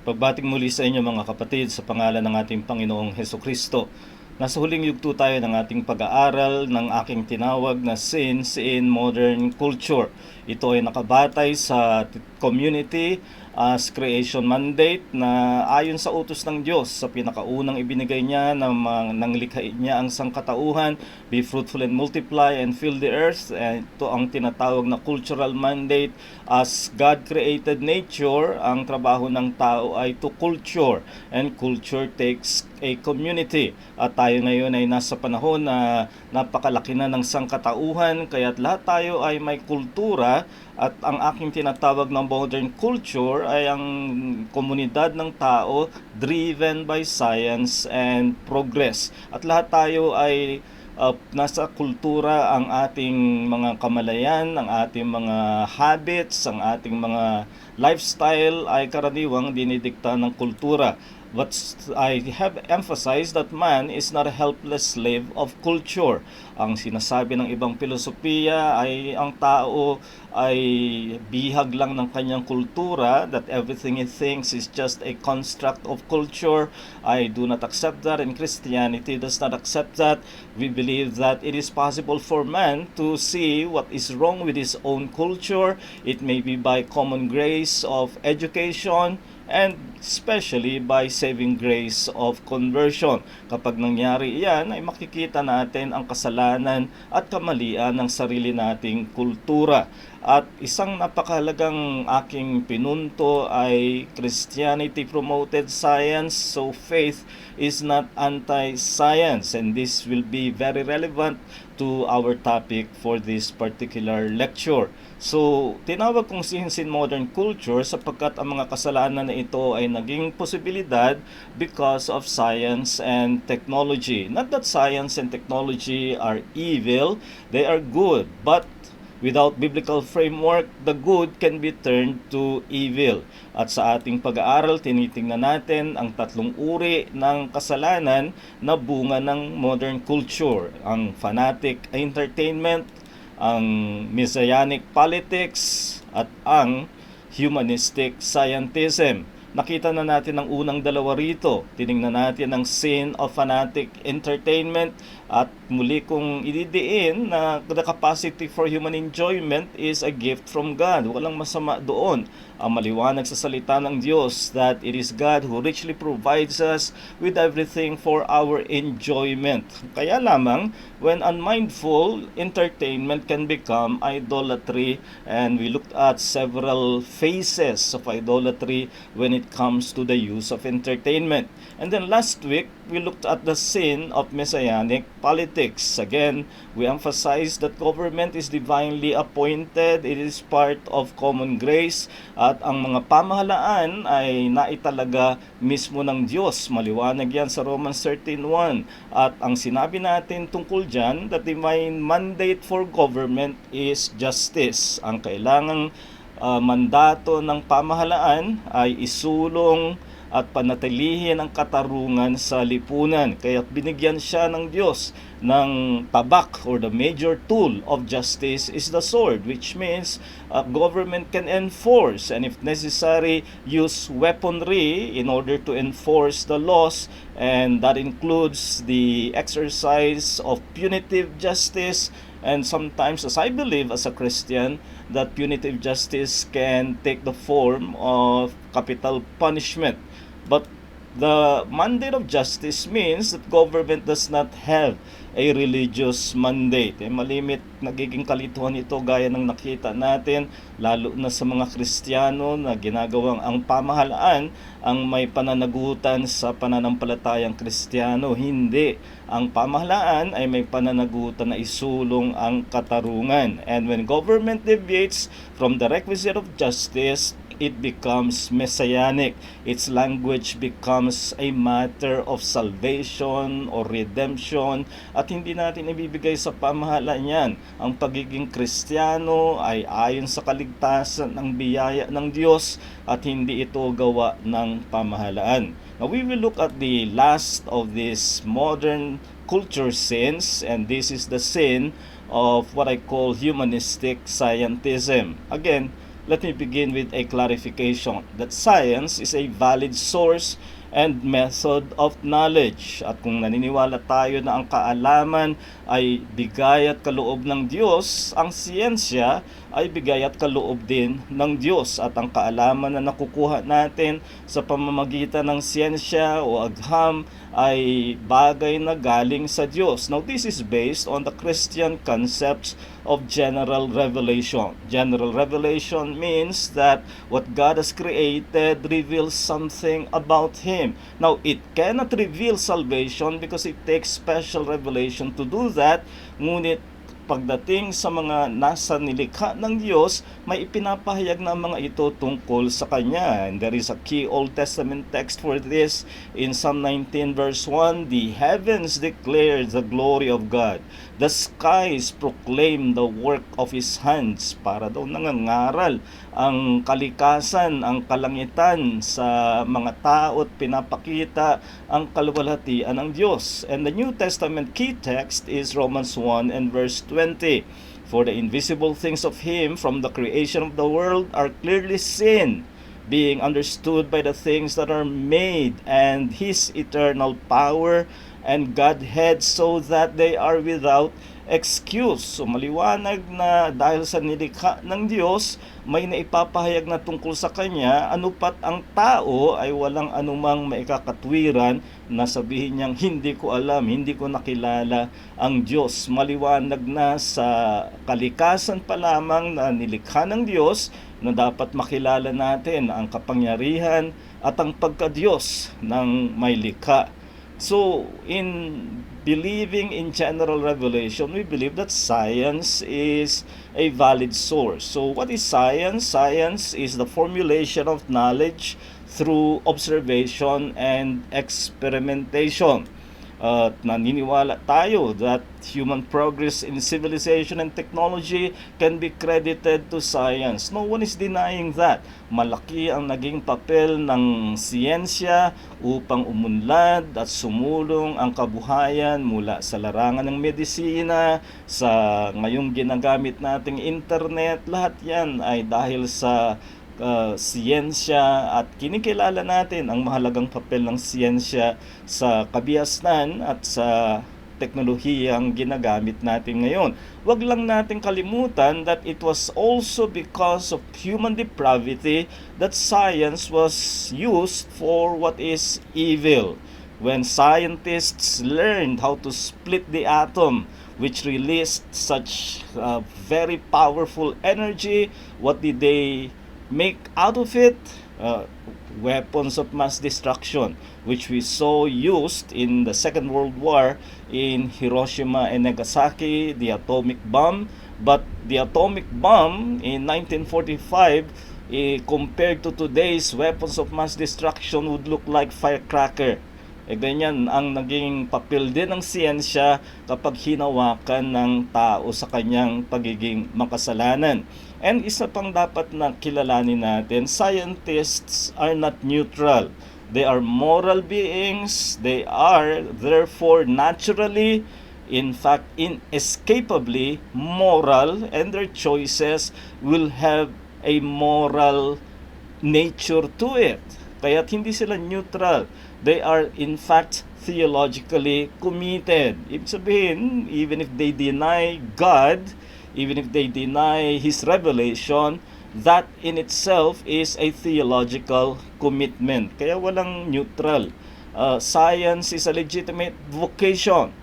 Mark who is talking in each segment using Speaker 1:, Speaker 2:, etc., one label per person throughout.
Speaker 1: Pagbating muli sa inyo mga kapatid sa pangalan ng ating Panginoong Hesukristo. Nasa huling yugto tayo ng ating pag-aaral ng aking tinawag na Sins in Modern Culture. Ito ay nakabatay sa community as creation mandate na ayon sa utos ng Diyos sa pinakaunang ibinigay niya nang likhain niya ang sangkatauhan, be fruitful and multiply and fill the earth. Ito ang tinatawag na cultural mandate. As God created nature, ang trabaho ng tao ay to culture, and culture takes a community. At tayo ngayon ay nasa panahon na napakalaki na ng sangkatauhan, kaya't lahat tayo ay may kultura. At ang aking tinatawag na modern culture ay ang komunidad ng tao driven by science and progress. At lahat tayo ay nasa kultura, ang ating mga kamalayan, ang ating mga habits, ang ating mga lifestyle ay karaniwang dinidikta ng kultura. But I have emphasized that man is not a helpless slave of culture. Ang sinasabi ng ibang filosofiya ay ang tao ay bihag lang ng kanyang kultura, that everything he thinks is just a construct of culture. I do not accept that, and Christianity does not accept that. We believe that it is possible for man to see what is wrong with his own culture. It may be by common grace of education, and especially by saving grace of conversion. Kapag nangyari iyan, ay makikita natin ang kasalanan at kamalian ng sarili nating kultura. At isang napakahalagang aking pinunto ay Christianity promoted science, so faith is not anti-science, and this will be very relevant to our topic for this particular lecture. So, tinawag kong Sins in Modern Culture sapagkat ang mga kasalanan na ito ay naging posibilidad because of science and technology. Not that science and technology are evil, they are good, but without biblical framework, the good can be turned to evil. At sa ating pag-aaral, tinitingnan natin ang tatlong uri ng kasalanan na bunga ng modern culture. Ang fanatic entertainment, ang messianic politics, at ang humanistic scientism. Nakita na natin ang unang dalawa rito. Tiningnan natin ang sin of fanatic entertainment, at muli kong ididiin na the capacity for human enjoyment is a gift from God. Walang masama doon. Ang maliwanag sa salita ng Diyos that it is God who richly provides us with everything for our enjoyment. Kaya lamang, when unmindful, entertainment can become idolatry, and we looked at several phases of idolatry when it comes to the use of entertainment. And then last week, we looked at the sin of messianic politics. Again, we emphasized that government is divinely appointed, it is part of common grace, at ang mga pamahalaan ay naitalaga mismo ng Diyos. Maliwanag yan sa Romans 13:1. At ang sinabi natin tungkol dyan, that divine mandate for government is justice. Ang kailangang mandato ng pamahalaan ay isulong at panatilihin ang katarungan sa lipunan. Kaya binigyan siya ng Diyos ng tabak, or the major tool of justice is the sword, which means government can enforce, and if necessary, use weaponry in order to enforce the laws, and that includes the exercise of punitive justice. And sometimes, as I believe as a Christian, that punitive justice can take the form of capital punishment. But the mandate of justice means that government does not have a religious mandate. Malimit nagiging kalituhan ito gaya ng nakita natin, lalo na sa mga Kristiyano na ginagawang ang pamahalaan ang may pananagutan sa pananampalatayang Kristiyano. Hindi. Ang pamahalaan ay may pananagutan na isulong ang katarungan. And when government deviates from the requisite of justice, it becomes messianic. Its language becomes a matter of salvation or redemption, at hindi natin ibibigay sa pamahalaan yan. Ang pagiging Kristiyano ay ayon sa kaligtasan ng biyaya ng Diyos, at hindi ito gawa ng pamahalaan. Now we will look at the last of these modern culture sins, and this is the sin of what I call humanistic scientism. Again, let me begin with a clarification that science is a valid source and method of knowledge. At kung naniniwala tayo na ang kaalaman ay bigay at kaloob ng Diyos, ang siyensya ay bigay at kaloob din ng Diyos. At ang kaalaman na nakukuha natin sa pamamagitan ng siyensya o agham ay bagay na galing sa Diyos. Now, this is based on the Christian concepts of general revelation. General revelation means that what God has created reveals something about Him. Now, it cannot reveal salvation because it takes special revelation to do that. Ngunit pagdating sa mga nasa nilikha ng Diyos, may ipinapahayag na mga ito tungkol sa Kanya. And there is a key Old Testament text for this in Psalm 19 verse 1. The heavens declare the glory of God. The skies proclaim the work of His hands. Para daw nangangaral ang kalikasan, ang kalangitan sa mga tao at pinapakita ang kaluwalhatian ng Diyos. And the New Testament key text is Romans 1 and verse 20. For the invisible things of Him from the creation of the world are clearly seen, being understood by the things that are made, and His eternal power and Godhead, so that they are without excuse. So maliwanag na dahil sa nilikha ng Diyos, may naipapahayag na tungkol sa Kanya, anupat ang tao ay walang anumang maikakatwiran na sabihin niyang hindi ko alam, hindi ko nakilala ang Diyos. Maliwanag na sa kalikasan pa lamang na nilikha ng Diyos na dapat makilala natin ang kapangyarihan at ang pagka-Diyos ng may likha. So, in believing in general revelation, we believe that science is a valid source. So, what is science? Science is the formulation of knowledge through observation and experimentation. At naniniwala tayo that human progress in civilization and technology can be credited to science. No one is denying that. Malaki ang naging papel ng siyensya upang umunlad at sumulong ang kabuhayan mula sa larangan ng medisina, sa ngayong ginagamit nating internet. Lahat yan ay dahil sa siyensya, at kinikilala natin ang mahalagang papel ng siyensya sa kabiasnan at sa teknolohiyang ginagamit natin ngayon. Huwag lang natin kalimutan that it was also because of human depravity that science was used for what is evil. When scientists learned how to split the atom, which released such very powerful energy, what did they make out of it? Weapons of mass destruction, which we saw used in the Second World War in Hiroshima and Nagasaki, the atomic bomb. But the atomic bomb in 1945, compared to today's weapons of mass destruction, would look like firecracker. Ganyan ang naging papel din ng siyensya kapag hinawakan ng tao sa kanyang pagiging makasalanan. And isa pang dapat na kilalanin natin, scientists are not neutral. They are moral beings. They are therefore naturally, in fact inescapably, moral, and their choices will have a moral nature to it. Kaya't hindi sila neutral. They are in fact theologically committed. Ibig sabihin, even if they deny God, even if they deny His revelation, that in itself is a theological commitment. Kaya walang neutral. Science is a legitimate vocation,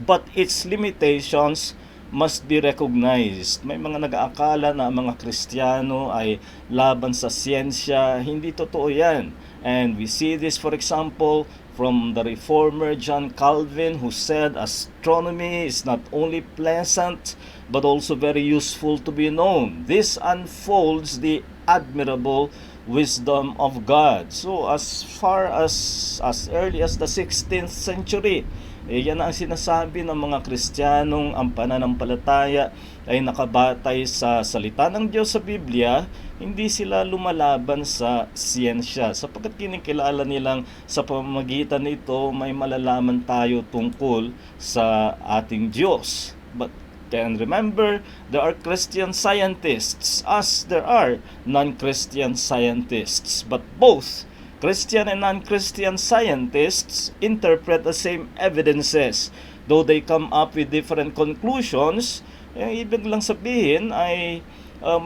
Speaker 1: but its limitations must be recognized. May mga nag-aakala na ang mga Kristiyano ay laban sa siyensya. Hindi totoo yan. And we see this, for example, from the reformer John Calvin, who said astronomy is not only pleasant but also very useful to be known. This unfolds the admirable wisdom of God. So as far as early as the 16th century, yan ang sinasabi ng mga Kristiyanong ang pananampalataya ay nakabatay sa salita ng Diyos sa Biblia. Hindi sila lumalaban sa siyensya, sapagkat kinikilala nilang sa pamamagitan nito may malalaman tayo tungkol sa ating Diyos. But And remember, there are Christian scientists as there are non-Christian scientists. But both Christian and non-Christian scientists interpret the same evidences. Though they come up with different conclusions, ibig lang sabihin ay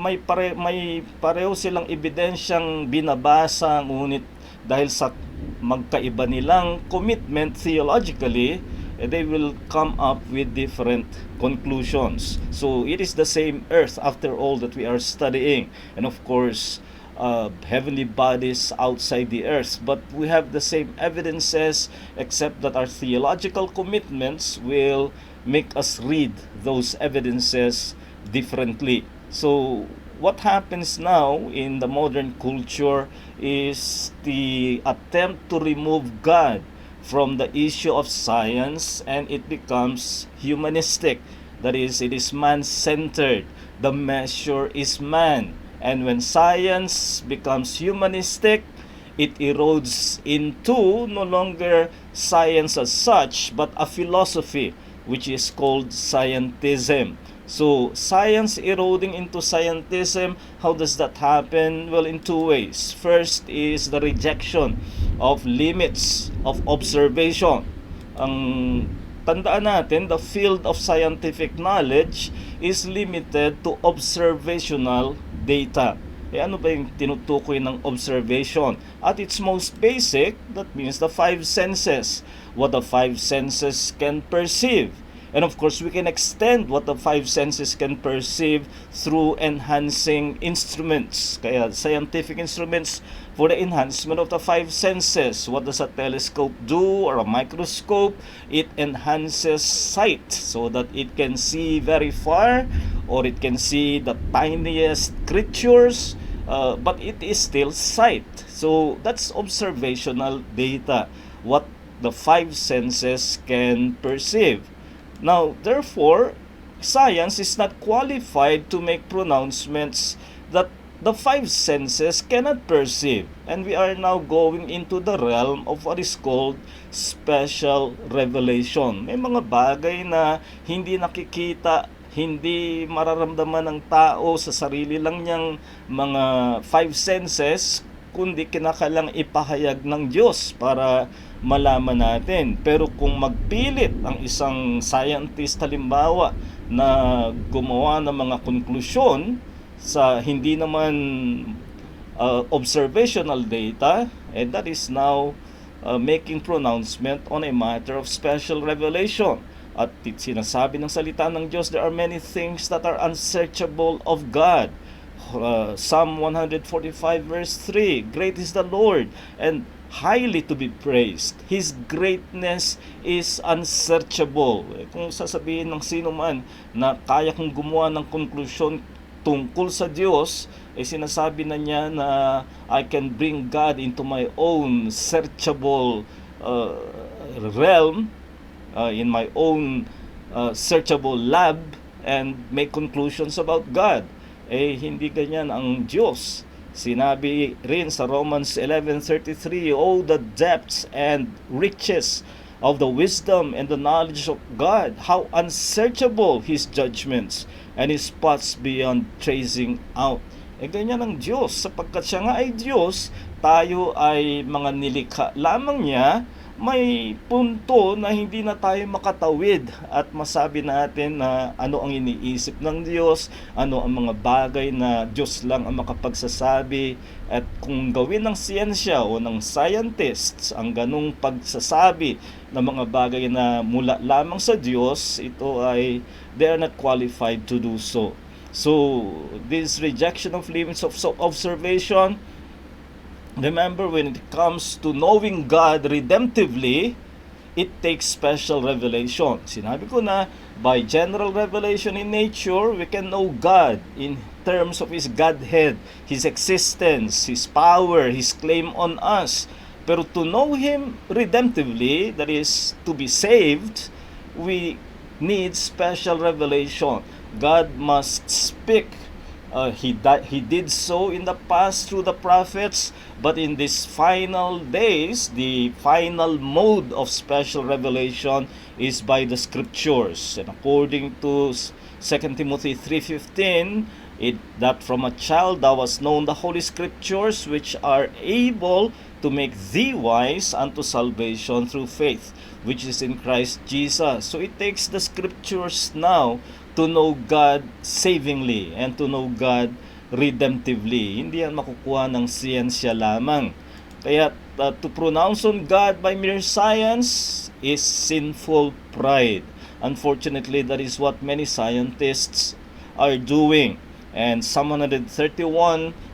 Speaker 1: may pareho silang ebidensyang binabasa, ngunit dahil sa magkaiba nilang commitment theologically, they will come up with different conclusions. So it is the same earth after all that we are studying, and of course heavenly bodies outside the earth, but we have the same evidences, except that our theological commitments will make us read those evidences differently. So what happens now in the modern culture is the attempt to remove God from the issue of science, and it becomes humanistic. That is, it is man-centered. The measure is man. And when science becomes humanistic, it erodes into no longer science as such, but a philosophy, which is called Scientism. So, science eroding into scientism, how does that happen? Well, in two ways. First is the rejection of limits of observation. Ang tandaan natin, the field of scientific knowledge is limited to observational data. Ano ba yung tinutukoy ng observation? At its most basic, that means the five senses. What the five senses can perceive. And of course, we can extend what the five senses can perceive through enhancing instruments. Kaya scientific instruments for the enhancement of the five senses. What does a telescope do, or a microscope? It enhances sight so that it can see very far, or it can see the tiniest creatures, but it is still sight. So that's observational data, what the five senses can perceive. Now, therefore, science is not qualified to make pronouncements that the five senses cannot perceive. And we are now going into the realm of what is called special revelation. May mga bagay na hindi nakikita, hindi mararamdaman ng tao sa sarili lang niyang mga five senses, kundi kinakailangang ipahayag ng Diyos para malaman natin. Pero kung magpilit ang isang scientist halimbawa na gumawa ng mga konklusyon sa hindi naman observational data, and that is now making pronouncement on a matter of special revelation. At sinasabi ng salita ng Diyos, there are many things that are unsearchable of God. Psalm 145 verse 3, great is the Lord and highly to be praised. His greatness is unsearchable. Kung sasabihin ng sino man na kaya kong gumawa ng konklusyon tungkol sa Diyos, sinasabi na niya na I can bring God into my own searchable realm, in my own searchable lab, and make conclusions about God. Hindi ganyan ang Diyos. Sinabi rin sa Romans 11:33, oh, the depths and riches of the wisdom and the knowledge of God, how unsearchable His judgments and His paths beyond tracing out. Ganyan ang Diyos, sapagkat siya nga ay Diyos, tayo ay mga nilikha lamang niya. May punto na hindi na tayo makatawid at masabi natin na ano ang iniisip ng Diyos, ano ang mga bagay na Diyos lang ang makapagsasabi. At kung gawin ng siyensya o ng scientists ang ganung pagsasabi ng mga bagay na mula lamang sa Diyos, ito ay they are not qualified to do so. So this rejection of limits of observation, remember, when it comes to knowing God redemptively, it takes special revelation. Sinabi ko na, by general revelation in nature, we can know God in terms of His Godhead, His existence, His power, His claim on us. Pero to know Him redemptively, that is, to be saved, we need special revelation. God must speak He did so in the past through the prophets, but in these final days, the final mode of special revelation is by the scriptures. And according to 2 Timothy 3:15, that from a child thou hast known the holy scriptures, which are able to make thee wise unto salvation through faith, which is in Christ Jesus. So it takes the scriptures now to know God savingly and to know God redemptively. Hindi yan makukuha ng siyensya lamang. Kaya to pronounce on God by mere science is sinful pride. Unfortunately, that is what many scientists are doing. And Psalm 131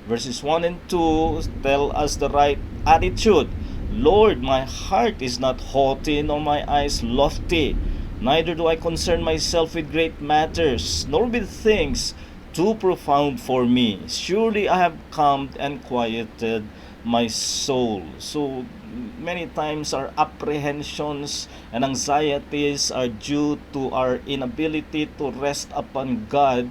Speaker 1: verses 1 and 2 tell us the right attitude. Lord, my heart is not haughty, nor my eyes lofty. Neither do I concern myself with great matters, nor with things too profound for me. Surely I have calmed and quieted my soul. So many times our apprehensions and anxieties are due to our inability to rest upon God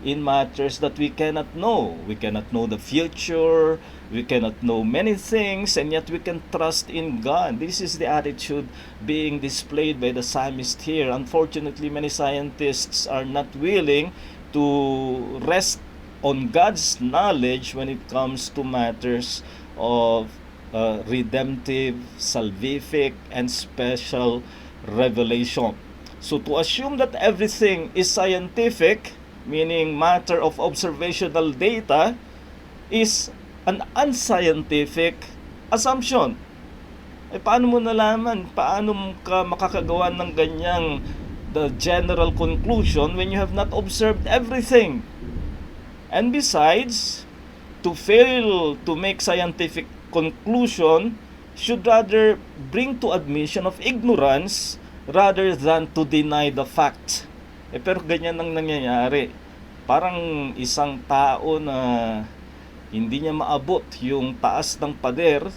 Speaker 1: in matters that we cannot know. We cannot know the future, we cannot know many things, and yet we can trust in God. This is the attitude being displayed by the psalmist here. Unfortunately, many scientists are not willing to rest on God's knowledge when it comes to matters of redemptive, salvific, and special revelation. So to assume that everything is scientific, meaning matter of observational data, is an unscientific assumption. Paano mo nalaman? Paano ka makakagawa ng ganyang the general conclusion when you have not observed everything? And besides, to fail to make scientific conclusion should rather bring to admission of ignorance rather than to deny the fact. Pero ganyan ang nangyayari. Parang isang tao na hindi niya maabot yung taas ng pader,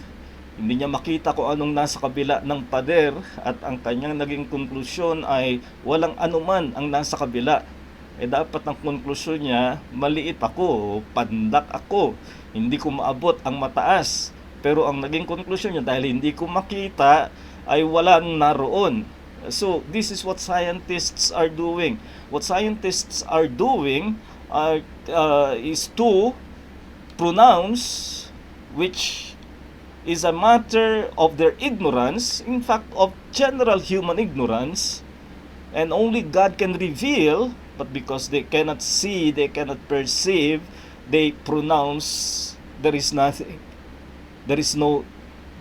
Speaker 1: hindi niya makita kung anong nasa kabila ng pader, at ang kanyang naging konklusyon ay walang anuman ang nasa kabila. Dapat ang konklusyon niya, maliit ako, pandak ako, hindi ko maabot ang mataas. Pero ang naging konklusyon niya, dahil hindi ko makita, ay walang naroon. So this is what scientists are doing. What scientists are doing is to pronounce, which is a matter of their ignorance, in fact of general human ignorance, and only God can reveal, but because they cannot see, they cannot perceive, they pronounce there is nothing, there is no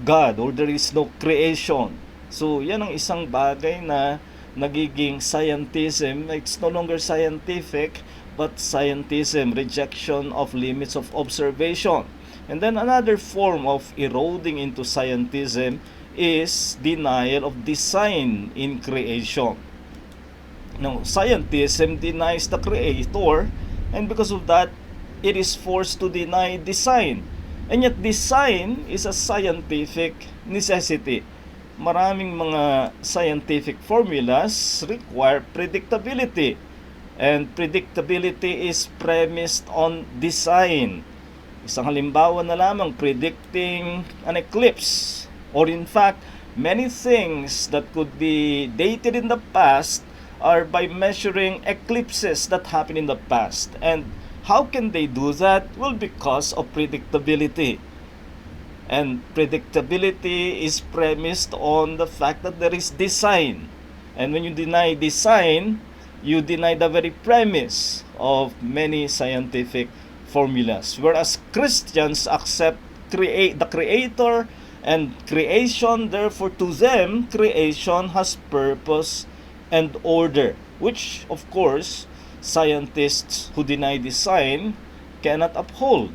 Speaker 1: God, or there is no creation. So yan ang isang bagay na nagiging scientism. It's no longer scientific, but scientism, rejection of limits of observation. And then another form of eroding into scientism is denial of design in creation. Now, scientism denies the creator, and because of that, it is forced to deny design. And yet design is a scientific necessity. Maraming mga scientific formulas require predictability, and predictability is premised on design. Isang halimbawa na lamang, predicting an eclipse, or in fact many things that could be dated in the past are by measuring eclipses that happened in the past. And how can they do that? Well, because of predictability. And predictability is premised on the fact that there is design. And when you deny design, you deny the very premise of many scientific formulas. Whereas Christians accept the Creator and creation, therefore to them, creation has purpose and order, which of course scientists who deny design cannot uphold.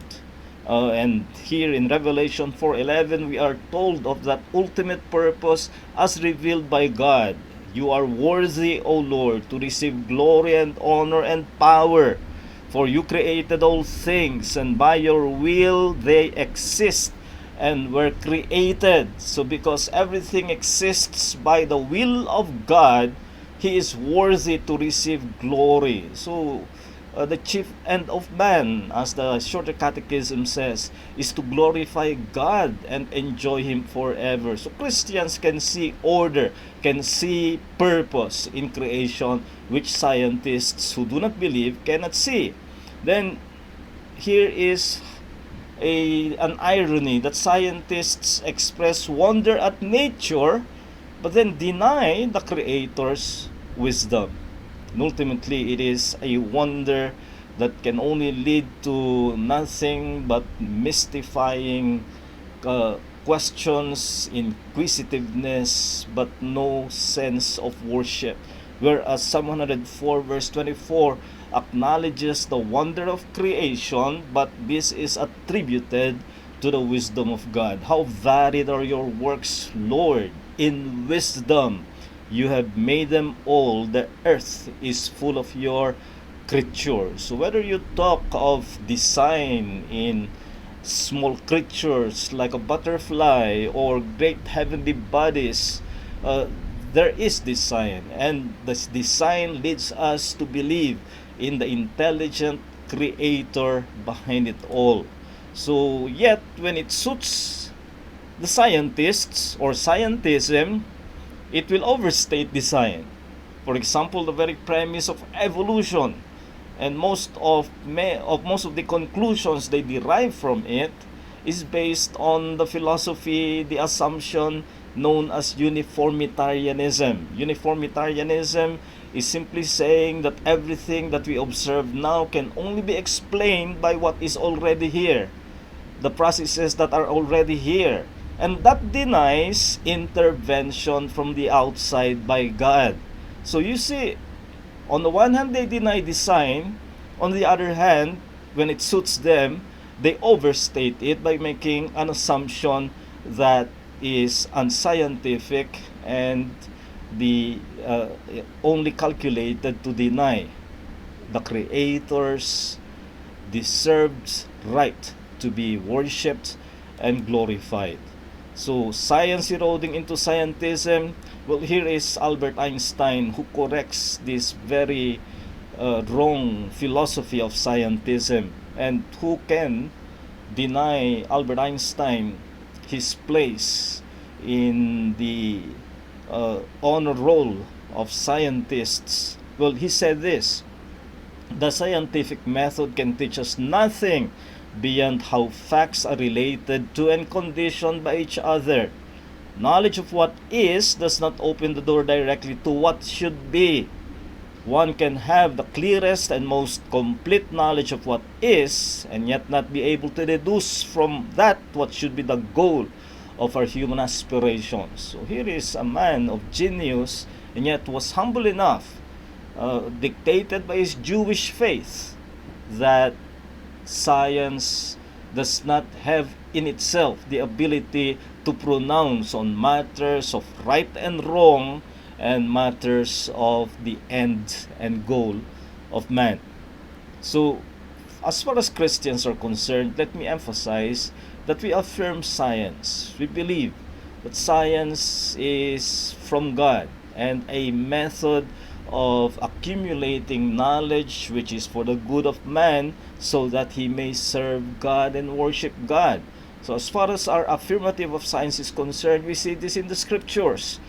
Speaker 1: And here in Revelation 4:11, we are told of that ultimate purpose as revealed by God. You are worthy, O Lord, to receive glory and honor and power, for you created all things, and by your will they exist and were created. So because everything exists by the will of God, He is worthy to receive glory. So the chief end of man, as the Shorter Catechism says, is to glorify God and enjoy Him forever. So Christians can see order, can see purpose in creation, which scientists who do not believe cannot see. Then here is an irony that scientists express wonder at nature but then deny the Creator's wisdom. And ultimately, it is a wonder that can only lead to nothing but mystifying questions, inquisitiveness, but no sense of worship. Whereas Psalm 104 verse 24 acknowledges the wonder of creation, but this is attributed to the wisdom of God. How varied are your works, Lord! In wisdom you have made them all. The earth is full of your creatures. So whether you talk of design in small creatures like a butterfly or great heavenly bodies, there is design, and this design leads us to believe in the intelligent creator behind it all. So yet when it suits the scientists or scientism, it will overstate design. For example, the very premise of evolution and most of the conclusions they derive from it is based on the philosophy, the assumption known as uniformitarianism. Uniformitarianism is simply saying that everything that we observe now can only be explained by what is already here, the processes that are already here. And that denies intervention from the outside by God. So you see, on the one hand, they deny design. On the other hand, when it suits them, they overstate it by making an assumption that is unscientific and the only calculated to deny the Creator's deserved right to be worshipped and glorified. So science eroding into scientism. Well, here is Albert Einstein who corrects this very wrong philosophy of scientism. And who can deny Albert Einstein his place in the honor roll of scientists? Well, he said this: the scientific method can teach us nothing beyond how facts are related to and conditioned by each other. Knowledge of what is does not open the door directly to what should be. One can have the clearest and most complete knowledge of what is, and yet not be able to deduce from that what should be the goal of our human aspirations. So here is a man of genius, and yet was humble enough, dictated by his Jewish faith, that science does not have in itself the ability to pronounce on matters of right and wrong and matters of the end and goal of man. So, as far as Christians are concerned, let me emphasize that we affirm science. We believe that science is from God and a method of accumulating knowledge which is for the good of man, so that he may serve God and worship God. So as far as our affirmative of science is concerned, we see this in the scriptures.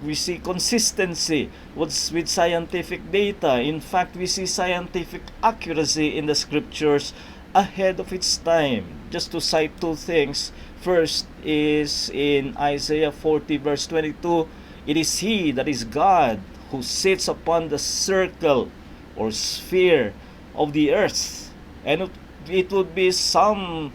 Speaker 1: We see consistency with scientific data. In fact, we see scientific accuracy in the scriptures ahead of its time. Just to cite two things. First is in Isaiah 40 verse 22. It is He, that is God, who sits upon the circle or sphere of the earth. And it would be some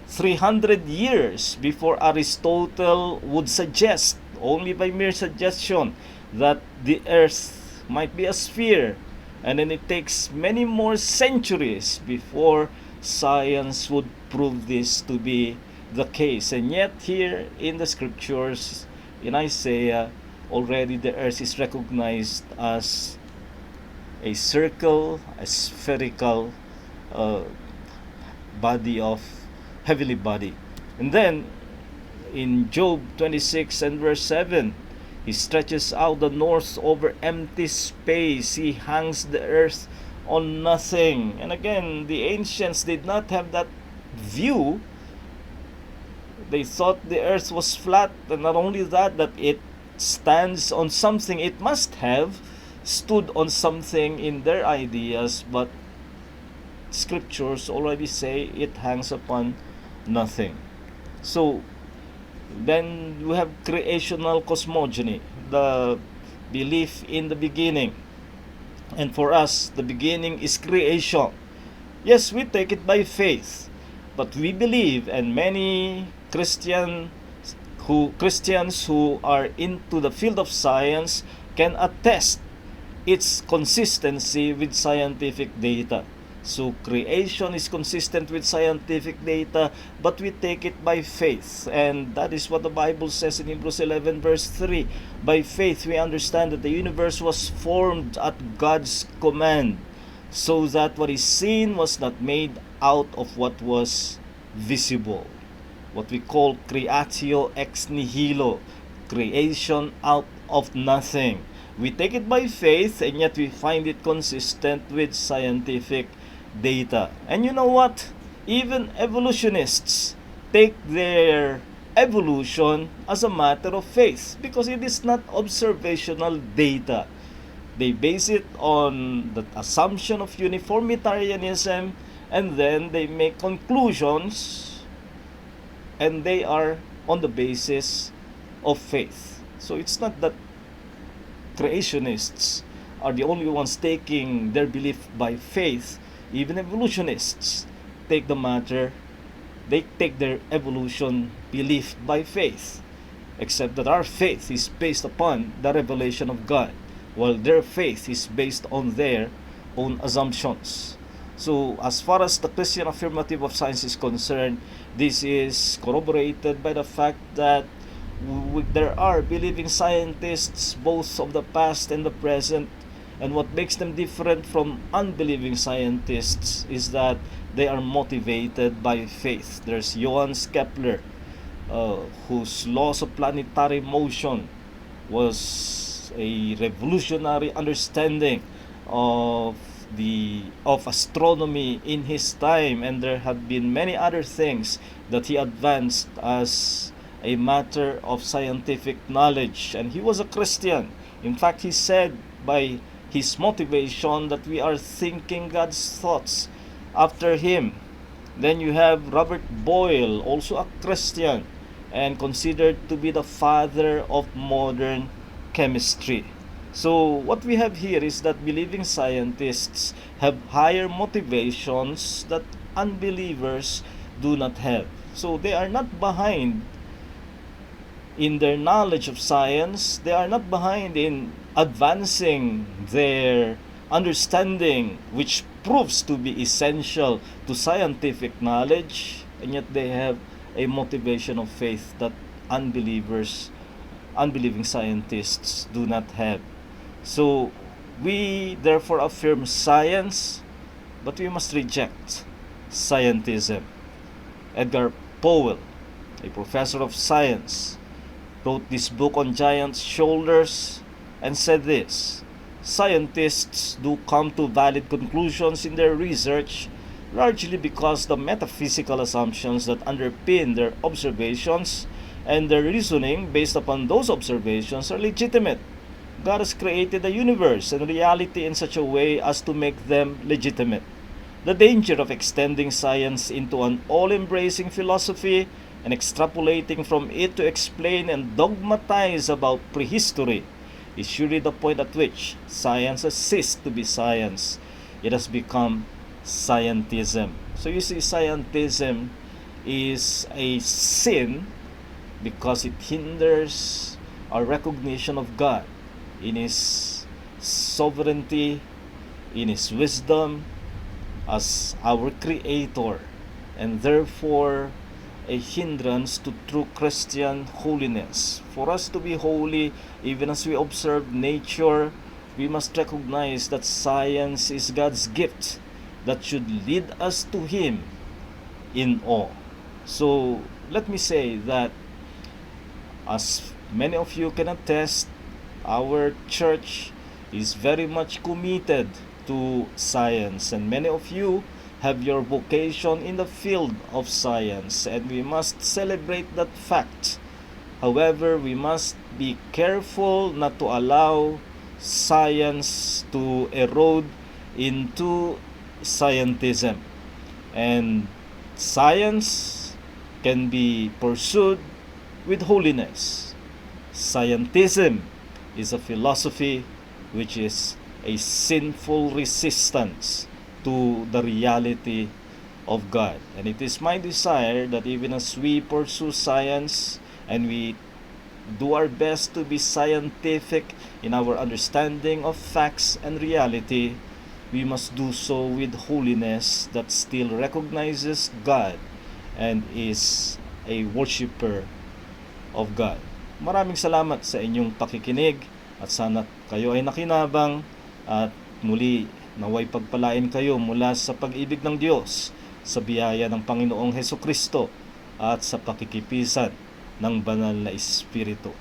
Speaker 1: 300 years before Aristotle would suggest, only by mere suggestion, that the earth might be a sphere. And then it takes many more centuries before science would prove this to be the case. And yet here in the scriptures, in Isaiah, already the earth is recognized as a circle, a spherical body of heavenly body. And then in Job 26 and verse 7, He stretches out the north over empty space. He hangs the earth on nothing. And again, the ancients did not have that view. They thought the earth was flat, and not only that, that it stands on something. It must have stood on something in their ideas, but scriptures already say it hangs upon nothing. So then we have creational cosmogony, the belief in the beginning. And for us, the beginning is creation. Yes, we take it by faith, but we believe, and many Christians who are into the field of science can attest its consistency with scientific data. So creation is consistent with scientific data, but we take it by faith. And that is what the Bible says in Hebrews 11 verse 3. By faith we understand that the universe was formed at God's command, so that what is seen was not made out of what was visible. What we call creatio ex nihilo, creation out of nothing. We take it by faith, and yet we find it consistent with scientific data. And you know what? Even evolutionists take their evolution as a matter of faith, because it is not observational data. They base it on the assumption of uniformitarianism, and then they make conclusions, and they are on the basis of faith. So it's not that creationists are the only ones taking their belief by faith. Even evolutionists take the matter, they take their evolution belief by faith, except that our faith is based upon the revelation of God, while their faith is based on their own assumptions. So as far as the Christian affirmative of science is concerned, this is corroborated by the fact that there are believing scientists both of the past and the present. And what makes them different from unbelieving scientists is that they are motivated by faith. There's Johann Kepler, whose laws of planetary motion was a revolutionary understanding of astronomy in his time, and there have been many other things that he advanced as a matter of scientific knowledge. And he was a Christian. In fact, he said by his motivation that we are thinking God's thoughts after him. Then you have Robert Boyle, also a Christian, and considered to be the father of modern chemistry. So what we have here is that believing scientists have higher motivations that unbelievers do not have. So they are not behind in their knowledge of science. They are not behind in advancing their understanding, which proves to be essential to scientific knowledge, and yet they have a motivation of faith that unbelieving scientists do not have. So we therefore affirm science, but we must reject scientism. Edgar Powell, a professor of science, wrote this book on giant shoulders and said this: scientists do come to valid conclusions in their research largely because the metaphysical assumptions that underpin their observations and their reasoning based upon those observations are legitimate. God has created the universe and reality in such a way as to make them legitimate. The danger of extending science into an all-embracing philosophy and extrapolating from it to explain and dogmatize about prehistory is surely the point at which science has ceased to be science. It has become scientism. So you see, scientism is a sin because it hinders our recognition of God in His sovereignty, in His wisdom as our Creator, and therefore a hindrance to true Christian holiness. For us to be holy, even as we observe nature, we must recognize that science is God's gift that should lead us to Him in awe. So let me say that, as many of you can attest, our church is very much committed to science, and many of you have your vocation in the field of science, and we must celebrate that fact. However, we must be careful not to allow science to erode into scientism. And science can be pursued with holiness. Scientism is a philosophy which is a sinful resistance to the reality of God. And it is my desire that even as we pursue science and we do our best to be scientific in our understanding of facts and reality, we must do so with holiness that still recognizes God and is a worshiper of God. Maraming salamat sa inyong pakikinig at sana kayo ay nakinabang at muli naway pagpalain kayo mula sa pag-ibig ng Diyos, sa biyaya ng Panginoong Hesukristo at sa pakikipisan ng banal na Espiritu.